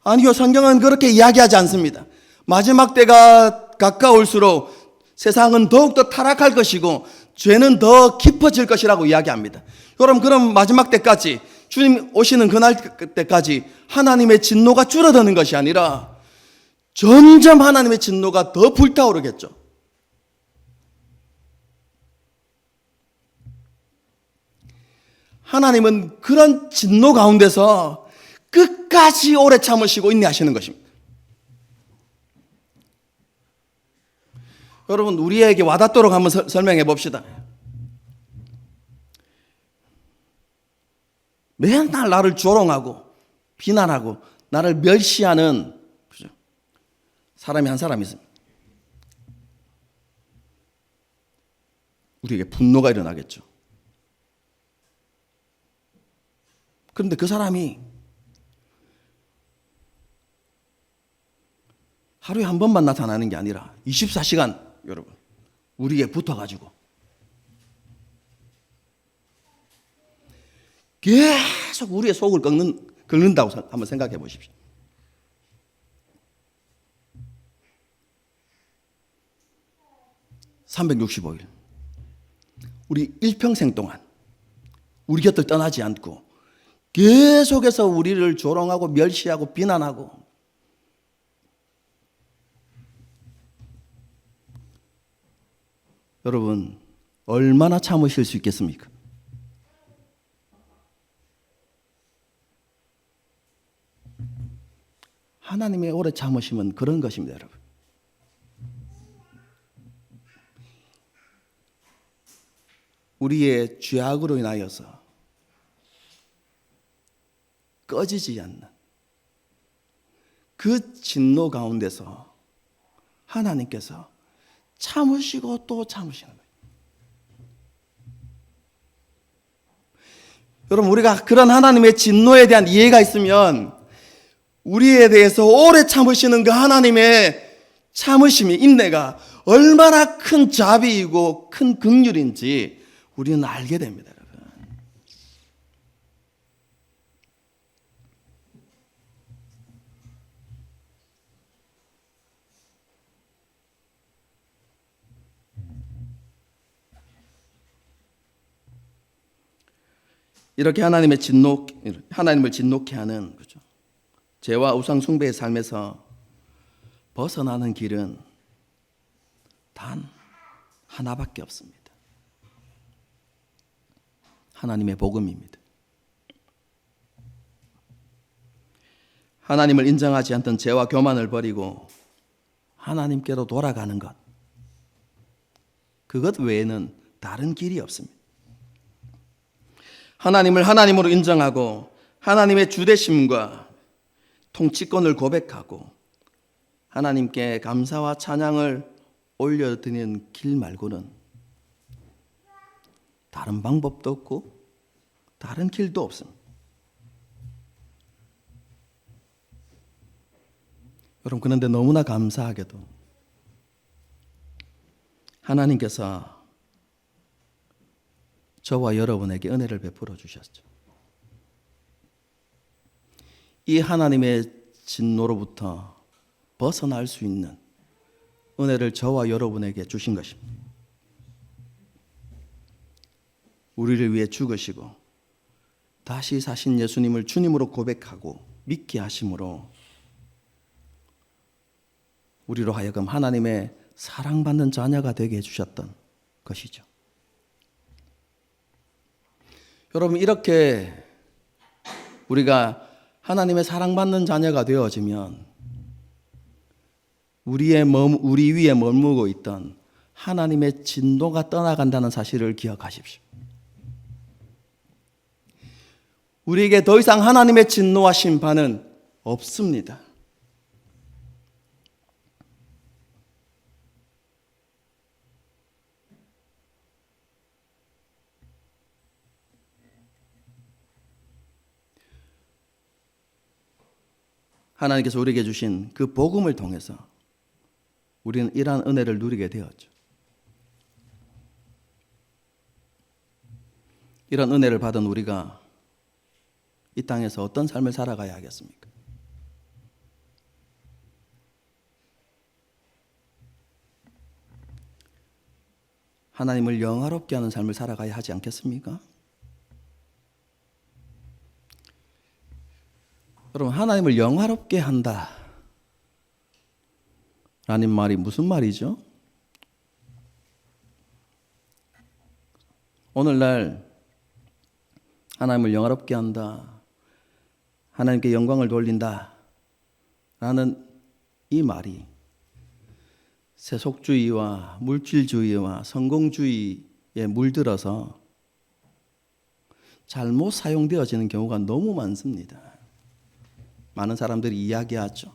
아니요, 성경은 그렇게 이야기하지 않습니다. 마지막 때가 가까울수록 세상은 더욱더 타락할 것이고 죄는 더 깊어질 것이라고 이야기합니다. 여러분 그럼 마지막 때까지 주님 오시는 그날 때까지 하나님의 진노가 줄어드는 것이 아니라 점점 하나님의 진노가 더 불타오르겠죠. 하나님은 그런 진노 가운데서 끝까지 오래 참으시고 인내하시는 것입니다. 여러분 우리에게 와닿도록 한번 설명해 봅시다. 맨날 나를 조롱하고 비난하고 나를 멸시하는 사람이 한 사람이 있습니다. 우리에게 분노가 일어나겠죠. 그런데 그 사람이 하루에 한 번만 나타나는 게 아니라 24시간 여러분 우리에게 붙어가지고 계속 우리의 속을 긁는다고 한번 생각해 보십시오. (365일) 우리 일평생 동안 우리 곁을 떠나지 않고 계속해서 우리를 조롱하고 멸시하고 비난하고 여러분 얼마나 참으실 수 있겠습니까? 하나님의 오래 참으심은 그런 것입니다, 여러분. 우리의 죄악으로 인하여서 꺼지지 않는 그 진노 가운데서 하나님께서 참으시고 또 참으시는 거예요. 여러분 우리가 그런 하나님의 진노에 대한 이해가 있으면 우리에 대해서 오래 참으시는 그 하나님의 참으심이 인내가 얼마나 큰 자비이고 큰 긍휼인지 우리는 알게 됩니다, 여러분. 이렇게 하나님을 진노케 하는 거죠. 죄와 우상 숭배의 삶에서 벗어나는 길은 단 하나밖에 없습니다. 하나님의 복음입니다. 하나님을 인정하지 않던 죄와 교만을 버리고 하나님께로 돌아가는 것, 그것 외에는 다른 길이 없습니다. 하나님을 하나님으로 인정하고 하나님의 주되심과 통치권을 고백하고 하나님께 감사와 찬양을 올려드리는 길 말고는 다른 방법도 없고 다른 길도 없습니다. 여러분 그런데 너무나 감사하게도 하나님께서 저와 여러분에게 은혜를 베풀어 주셨죠. 이 하나님의 진노로부터 벗어날 수 있는 은혜를 저와 여러분에게 주신 것입니다. 우리를 위해 죽으시고 다시 사신 예수님을 주님으로 고백하고 믿게 하심으로 우리로 하여금 하나님의 사랑받는 자녀가 되게 해주셨던 것이죠. 여러분 이렇게 우리가 하나님의 사랑받는 자녀가 되어지면 우리 위에 머무고 있던 하나님의 진노가 떠나간다는 사실을 기억하십시오. 우리에게 더 이상 하나님의 진노와 심판은 없습니다. 하나님께서 우리에게 주신 그 복음을 통해서 우리는 이러한 은혜를 누리게 되었죠. 이런 은혜를 받은 우리가 이 땅에서 어떤 삶을 살아가야 하겠습니까? 하나님을 영화롭게 하는 삶을 살아가야 하지 않겠습니까? 여러분 하나님을 영화롭게 한다 라는 말이 무슨 말이죠? 오늘날 하나님을 영화롭게 한다, 하나님께 영광을 돌린다 라는 이 말이 세속주의와 물질주의와 성공주의에 물들어서 잘못 사용되어지는 경우가 너무 많습니다. 많은 사람들이 이야기하죠.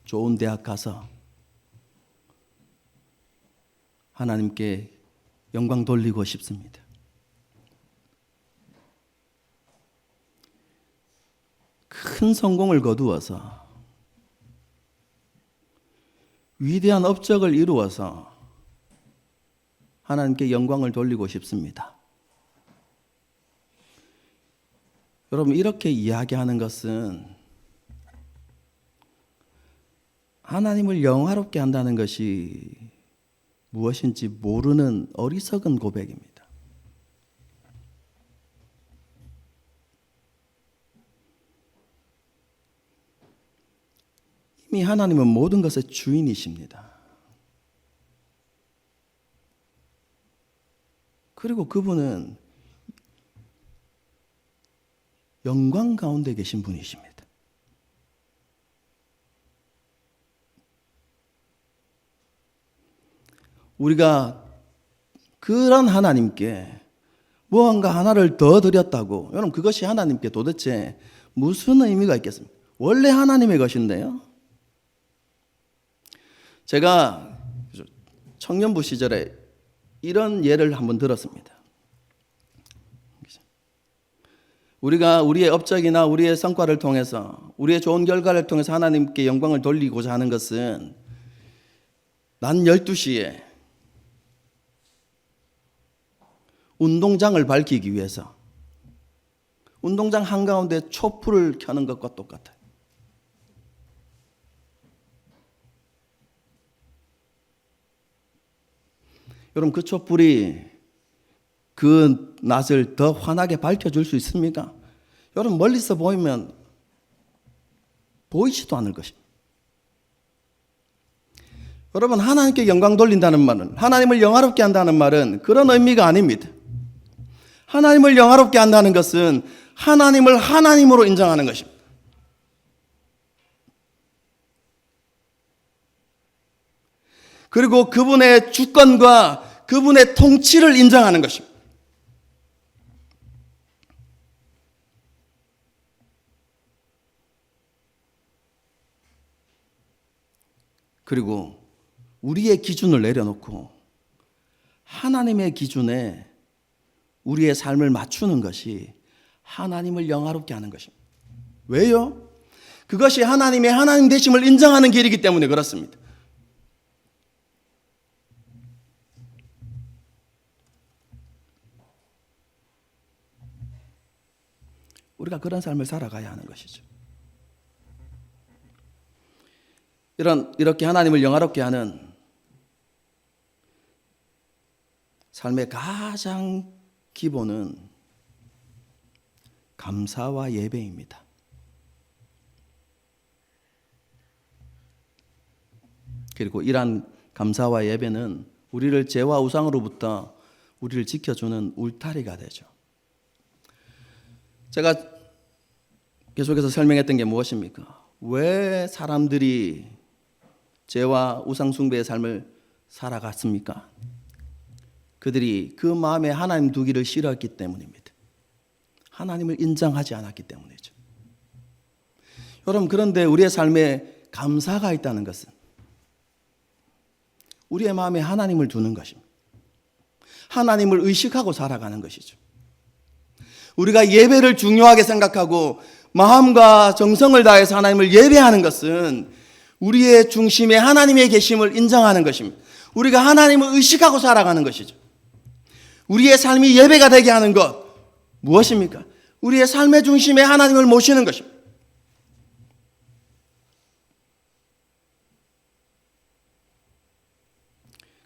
좋은 대학 가서 하나님께 영광 돌리고 싶습니다. 큰 성공을 거두어서 위대한 업적을 이루어서 하나님께 영광을 돌리고 싶습니다. 여러분, 이렇게 이야기하는 것은 하나님을 영화롭게 한다는 것이 무엇인지 모르는 어리석은 고백입니다. 이미 하나님은 모든 것의 주인이십니다. 그리고 그분은 영광 가운데 계신 분이십니다. 우리가 그런 하나님께 무언가 하나를 더 드렸다고, 여러분 그것이 하나님께 도대체 무슨 의미가 있겠습니까? 원래 하나님의 것인데요. 제가 청년부 시절에 이런 예를 한번 들었습니다. 우리가 우리의 업적이나 우리의 성과를 통해서, 우리의 좋은 결과를 통해서 하나님께 영광을 돌리고자 하는 것은 낮 12시에 운동장을 밝히기 위해서 운동장 한가운데 촛불을 켜는 것과 똑같아요. 여러분, 그 촛불이 그 낮을 더 환하게 밝혀줄 수 있습니까? 여러분, 멀리서 보이면 보이지도 않을 것입니다. 여러분, 하나님께 영광 돌린다는 말은, 하나님을 영화롭게 한다는 말은 그런 의미가 아닙니다. 하나님을 영화롭게 한다는 것은 하나님을 하나님으로 인정하는 것입니다. 그리고 그분의 주권과 그분의 통치를 인정하는 것입니다. 그리고 우리의 기준을 내려놓고 하나님의 기준에 우리의 삶을 맞추는 것이 하나님을 영화롭게 하는 것입니다. 왜요? 그것이 하나님의 하나님 되심을 인정하는 길이기 때문에 그렇습니다. 우리가 그런 삶을 살아가야 하는 것이죠. 이렇게 하나님을 영화롭게 하는 삶의 가장 기본은 감사와 예배입니다. 그리고 이러한 감사와 예배는 우리를 죄와 우상으로부터 우리를 지켜주는 울타리가 되죠. 제가 계속해서 설명했던 게 무엇입니까? 왜 사람들이 죄와 우상 숭배의 삶을 살아갔습니까? 그들이 그 마음에 하나님 두기를 싫어했기 때문입니다. 하나님을 인정하지 않았기 때문이죠. 여러분, 그런데 우리의 삶에 감사가 있다는 것은 우리의 마음에 하나님을 두는 것입니다. 하나님을 의식하고 살아가는 것이죠. 우리가 예배를 중요하게 생각하고 마음과 정성을 다해서 하나님을 예배하는 것은 우리의 중심에 하나님의 계심을 인정하는 것입니다. 우리가 하나님을 의식하고 살아가는 것이죠. 우리의 삶이 예배가 되게 하는 것 무엇입니까? 우리의 삶의 중심에 하나님을 모시는 것입니다.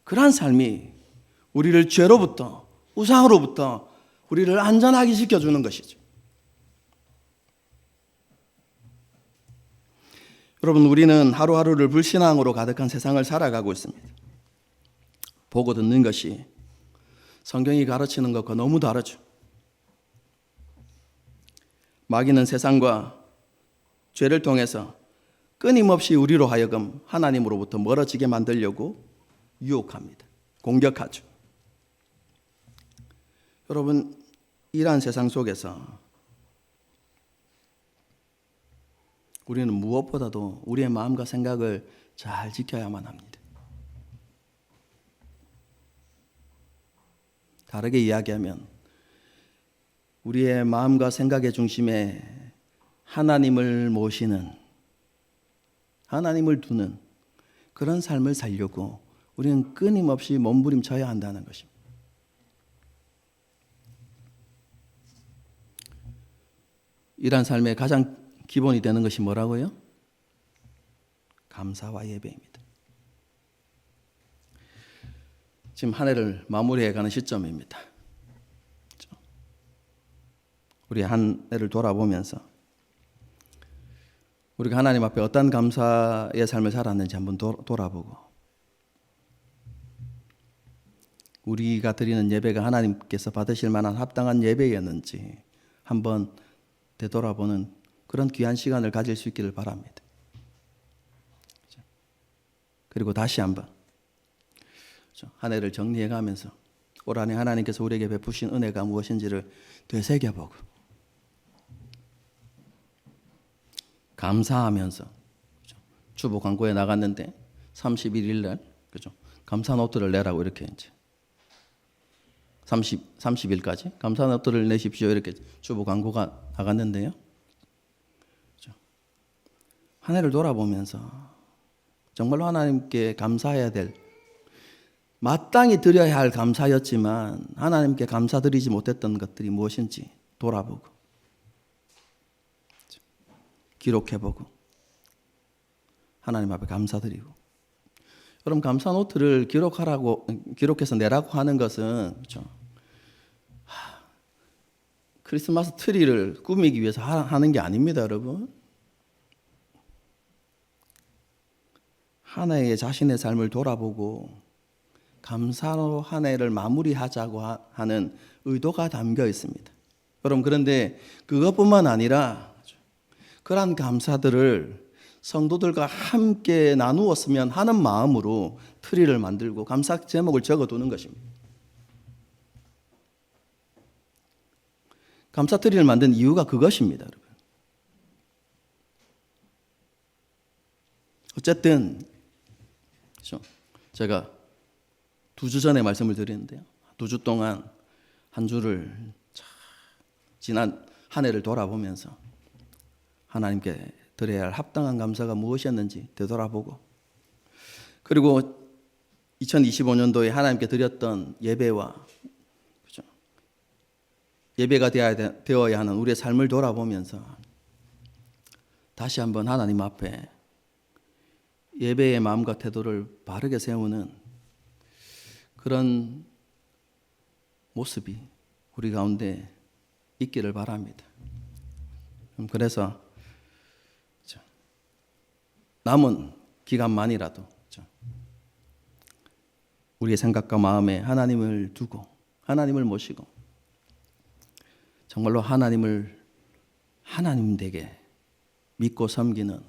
그러한 삶이 우리를 죄로부터, 우상으로부터 우리를 안전하게 지켜주는 것이죠. 여러분, 우리는 하루하루를 불신앙으로 가득한 세상을 살아가고 있습니다. 보고 듣는 것이 성경이 가르치는 것과 너무 다르죠. 마귀는 세상과 죄를 통해서 끊임없이 우리로 하여금 하나님으로부터 멀어지게 만들려고 유혹합니다. 공격하죠. 여러분, 이러한 세상 속에서 우리는 무엇보다도 우리의 마음과 생각을 잘 지켜야만 합니다. 다르게 이야기하면 우리의 마음과 생각의 중심에 하나님을 모시는, 하나님을 두는 그런 삶을 살려고 우리는 끊임없이 몸부림쳐야 한다는 것입니다. 이러한 삶의 가장 기본이 되는 것이 뭐라고요? 감사와 예배입니다. 지금 한 해를 마무리해가는 시점입니다. 우리 한 해를 돌아보면서 우리가 하나님 앞에 어떤 감사의 삶을 살았는지 한번 돌아보고, 우리가 드리는 예배가 하나님께서 받으실 만한 합당한 예배였는지 한번 되돌아보는 그런 귀한 시간을 가질 수 있기를 바랍니다. 그리고 다시 한번 한 해를 정리해가면서 올 한 해 하나님께서 우리에게 베푸신 은혜가 무엇인지를 되새겨보고 감사하면서, 주보 광고에 나갔는데 31일 날 감사 노트를 내라고 이렇게 이제 30일까지 감사 노트를 내십시오 이렇게 주보 광고가 나갔는데요. 한 해를 돌아보면서 정말로 하나님께 감사해야 될, 마땅히 드려야 할 감사였지만 하나님께 감사드리지 못했던 것들이 무엇인지 돌아보고 기록해보고 하나님 앞에 감사드리고. 여러분, 감사 노트를 기록해서 내라고 하는 것은 크리스마스 트리를 꾸미기 위해서 하는 게 아닙니다, 여러분. 한 해의 자신의 삶을 돌아보고 감사로 한 해를 마무리하자고 하는 의도가 담겨 있습니다. 여러분, 그런데 그것뿐만 아니라 그러한 감사들을 성도들과 함께 나누었으면 하는 마음으로 트리를 만들고 감사 제목을 적어두는 것입니다. 감사 트리를 만든 이유가 그것입니다, 여러분. 어쨌든 제가 2주 전에 말씀을 드리는데요, 2주 동안 한 주를 지난 한 해를 돌아보면서 하나님께 드려야 할 합당한 감사가 무엇이었는지 되돌아보고, 그리고 2025년도에 하나님께 드렸던 예배와 예배가 되어야 하는 우리의 삶을 돌아보면서 다시 한번 하나님 앞에 예배의 마음과 태도를 바르게 세우는 그런 모습이 우리 가운데 있기를 바랍니다. 그래서 남은 기간만이라도 우리의 생각과 마음에 하나님을 두고 하나님을 모시고 정말로 하나님을 하나님 되게 믿고 섬기는,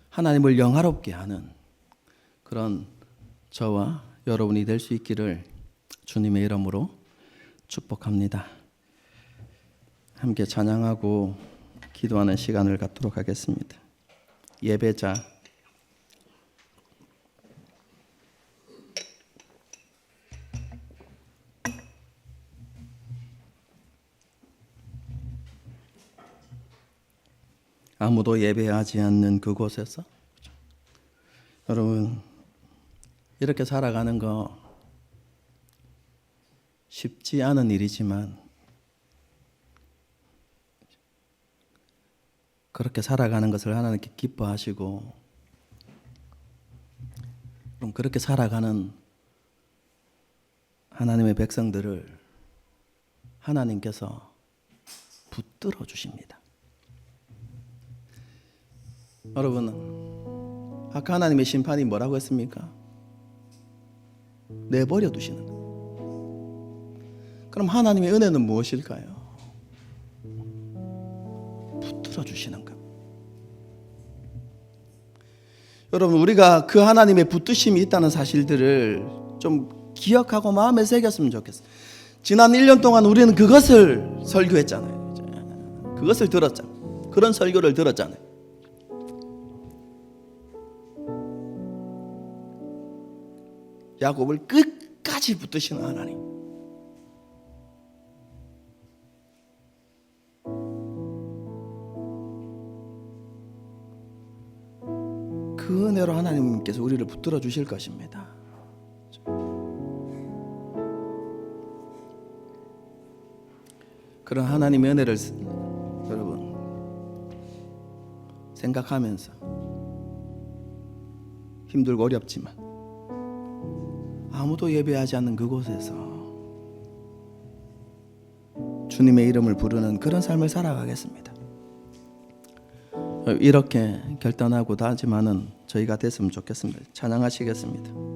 하나님을 영화롭게 하는 그런 저와 여러분이 될 수 있기를 주님의 이름으로 축복합니다. 함께 찬양하고 기도하는 시간을 갖도록 하겠습니다. 예배자, 아무도 예배하지 않는 그곳에서 여러분, 이렇게 살아가는 거 쉽지 않은 일이지만 그렇게 살아가는 것을 하나님께 기뻐하시고, 그럼 그렇게 살아가는 하나님의 백성들을 하나님께서 붙들어 주십니다. 여러분, 아까 하나님의 심판이 뭐라고 했습니까? 내버려 두시는 것. 그럼 하나님의 은혜는 무엇일까요? 붙들어 주시는 것. 여러분, 우리가 그 하나님의 붙드심이 있다는 사실들을 좀 기억하고 마음에 새겼으면 좋겠어요. 지난 1년 동안 우리는 그것을 설교했잖아요. 그것을 들었잖아요. 그런 설교를 들었잖아요. 야곱을 끝까지 붙드시는 하나님. 그 은혜로 하나님께서 우리를 붙들어 주실 것입니다. 그런 하나님의 은혜를 여러분 생각하면서 힘들고 어렵지만 아무도 예배하지 않는 그곳에서 주님의 이름을 부르는 그런 삶을 살아가겠습니다. 이렇게 결단하고 다짐하는 저희가 됐으면 좋겠습니다. 찬양하시겠습니다.